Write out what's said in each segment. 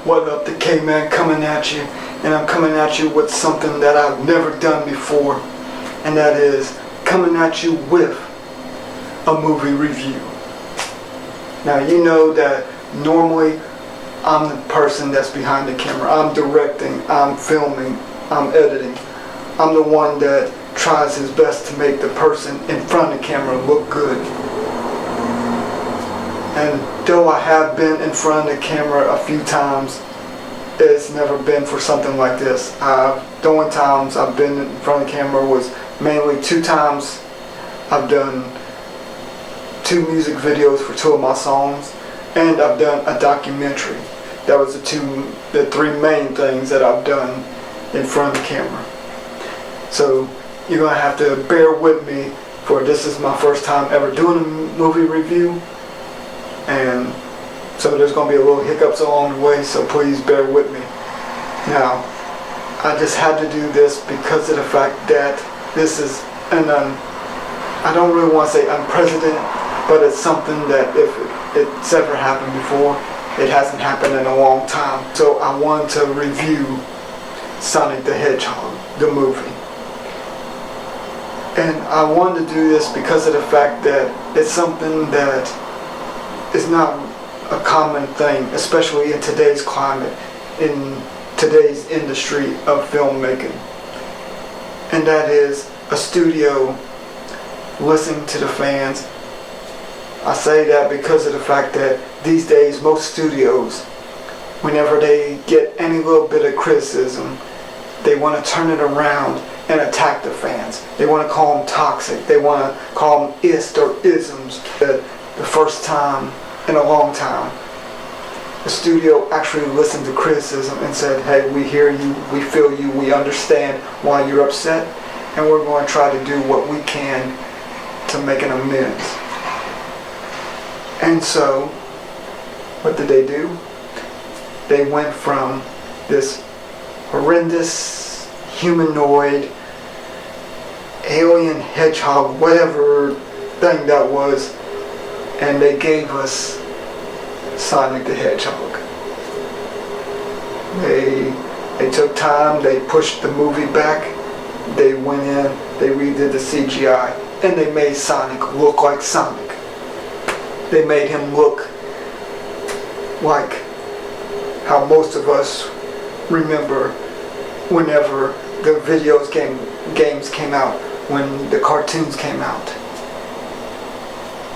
What up, the K-Man coming at you, and I'm coming at you with something that I've never done before, and that is coming at you with a movie review. Now, you know that normally I'm the person that's behind the camera. I'm directing, I'm filming, I'm editing. I'm the one that tries his best to make the person in front of the camera look good. And though I have been in front of the camera a few times, it's never been for something like this. The only times I've been in front of the camera was mainly 2 times. I've done 2 music videos for 2 of my songs, and I've done a documentary. That was the 3 main things that I've done in front of the camera. So you're gonna have to bear with me, for this is my first time ever doing a movie review. And so there's going to be a little hiccups along the way, so please bear with me. Now, I just had to do this because of the fact that this is I don't really want to say unprecedented, but it's something that if it's ever happened before, it hasn't happened in a long time. So I wanted to review Sonic the Hedgehog, the movie. And I wanted to do this because of the fact that it's something that is not a common thing, especially in today's climate, in today's industry of filmmaking. And that is a studio listening to the fans. I say that because of the fact that these days most studios, whenever they get any little bit of criticism, they want to turn it around and attack the fans. They want to call them toxic. They want to call them ist or isms. The first time in a long time, the studio actually listened to criticism and said, hey, we hear you, we feel you, we understand why you're upset, and we're going to try to do what we can to make an amends. And so, what did they do? They went from this horrendous humanoid alien hedgehog, whatever thing that was, and they gave us Sonic the Hedgehog. They took time, they pushed the movie back, they went in, they redid the CGI, and they made Sonic look like Sonic. They made him look like how most of us remember whenever the games came out, when the cartoons came out.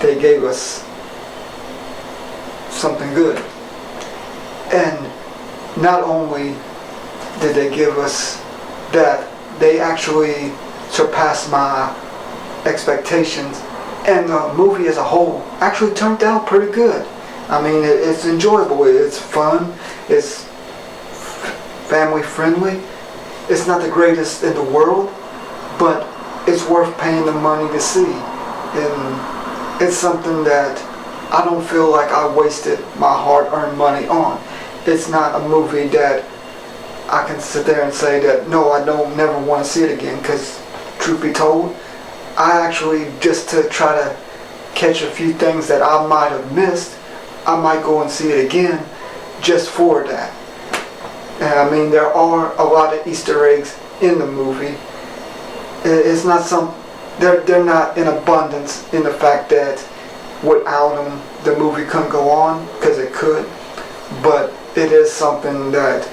They gave us something good. And not only did they give us that, they actually surpassed my expectations, and the movie as a whole actually turned out pretty good. I mean, it's enjoyable, it's fun, it's family friendly. It's not the greatest in the world, but it's worth paying the money to see. And it's something that I don't feel like I wasted my hard-earned money on. It's not a movie that I can sit there and say that, no, I don't never want to see it again, because truth be told, I actually, just to try to catch a few things that I might have missed, I might go and see it again just for that. And I mean, there are a lot of Easter eggs in the movie. It's not they're not in abundance, in the fact that without them the movie couldn't go on, because it could, but it is something that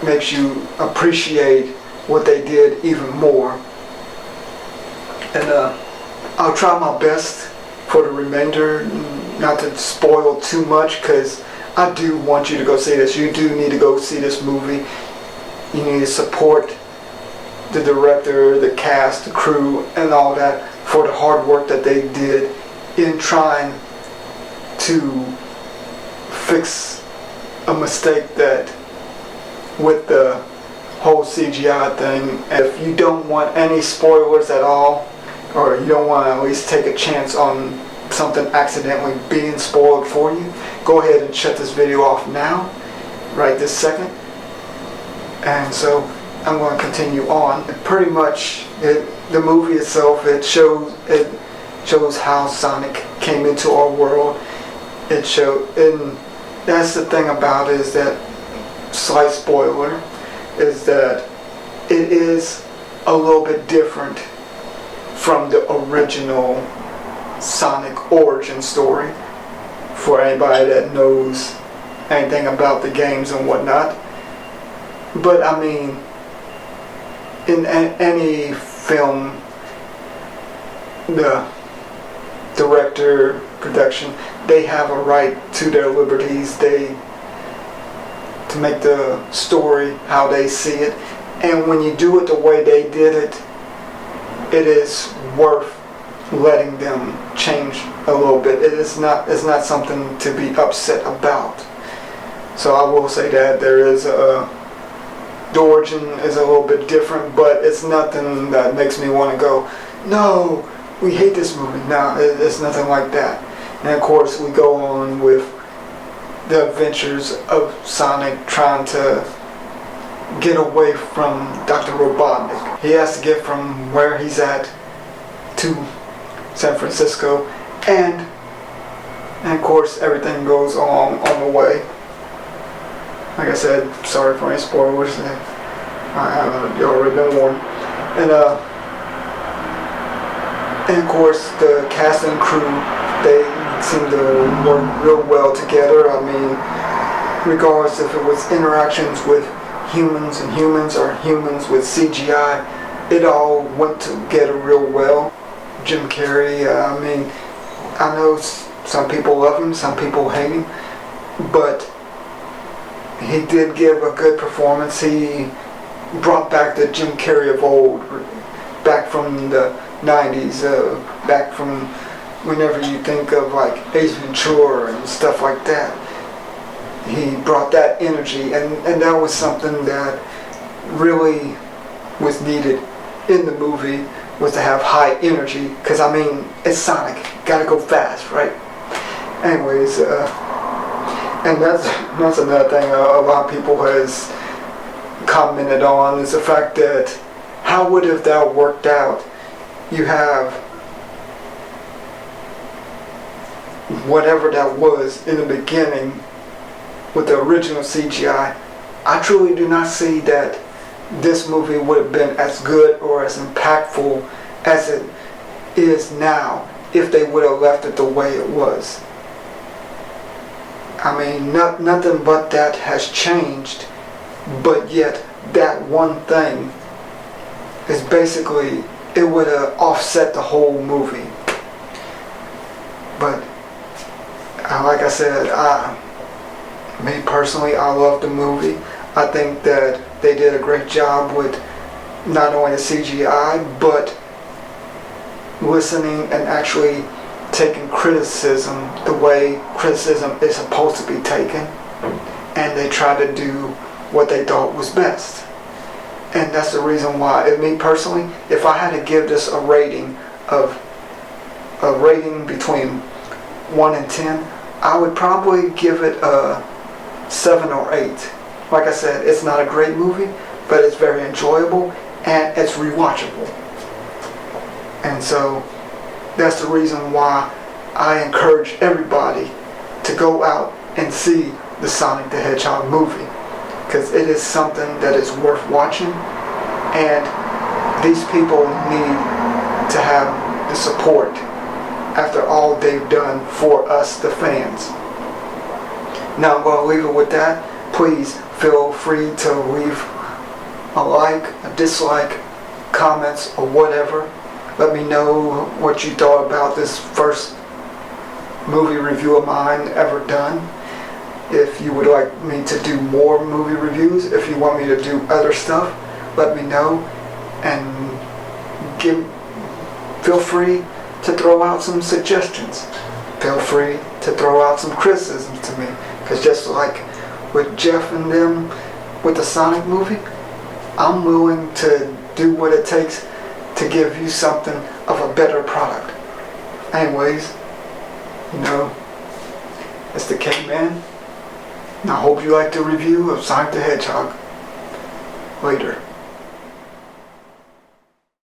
makes you appreciate what they did even more. And I'll try my best for the remainder not to spoil too much, because I do want you to go see this. You do need to go see this movie. You need to support the director, the cast, the crew, and all that for the hard work that they did in trying to fix a mistake that with the whole CGI thing. If you don't want any spoilers at all, or you don't want to at least take a chance on something accidentally being spoiled for you, go ahead and shut this video off now, right this second. And so I'm going to continue on. Pretty much, the movie itself, it shows how Sonic came into our world. It that's the thing about it, is that, slight spoiler, is that it is a little bit different from the original Sonic origin story, for anybody that knows anything about the games and whatnot. But I mean, in any film, the director, production, they have a right to their liberties, to make the story how they see it. And when you do it the way they did it, it is worth letting them change a little bit. It's not something to be upset about. So I will say that the origin is a little bit different, but it's nothing that makes me want to go, no, we hate this movie. No, it's nothing like that. And of course we go on with the adventures of Sonic trying to get away from Dr. Robotnik. He has to get from where he's at to San Francisco, and of course everything goes on the way. Like I said, sorry for any spoilers. You already been warned. And of course the cast and crew, they seem to work real well together. I mean, regardless if it was interactions with humans and humans or humans with CGI, it all went together real well. Jim Carrey, I mean, I know some people love him, some people hate him, but he did give a good performance. He brought back the Jim Carrey of old, back from the 90s, back from whenever you think of like Ace Ventura and stuff like that. He brought that energy, and that was something that really was needed in the movie, was to have high energy, because I mean, it's Sonic, gotta go fast, right? Anyways, and that's another thing a lot of people has commented on, is the fact that how would have that worked out? You have whatever that was in the beginning with the original CGI. I truly do not see that this movie would have been as good or as impactful as it is now if they would have left it the way it was. I mean, nothing but that has changed, but yet that one thing is basically, it would have offset the whole movie. But like I said, me personally, I love the movie. I think that they did a great job with not only the CGI, but listening and actually taking criticism the way criticism is supposed to be taken, and they tried to do what they thought was best. And that's the reason why, me personally, if I had to give this a rating between 1 and 10, I would probably give it a 7 or 8. Like I said, it's not a great movie, but it's very enjoyable and it's rewatchable. And so that's the reason why I encourage everybody to go out and see the Sonic the Hedgehog movie, because it is something that is worth watching, and these people need to have the support after all they've done for us, the fans. Now I'm going to leave it with that. Please feel free to leave a like, a dislike, comments, or whatever. Let me know what you thought about this first movie review of mine ever done. If you would like me to do more movie reviews, if you want me to do other stuff, let me know, and feel free to throw out some suggestions. Feel free to throw out some criticisms to me, because just like with Jeff and them with the Sonic movie, I'm willing to do what it takes to give you something of a better product. Anyways, it's the K-Man, and I hope you like the review of Sonic the Hedgehog. Later.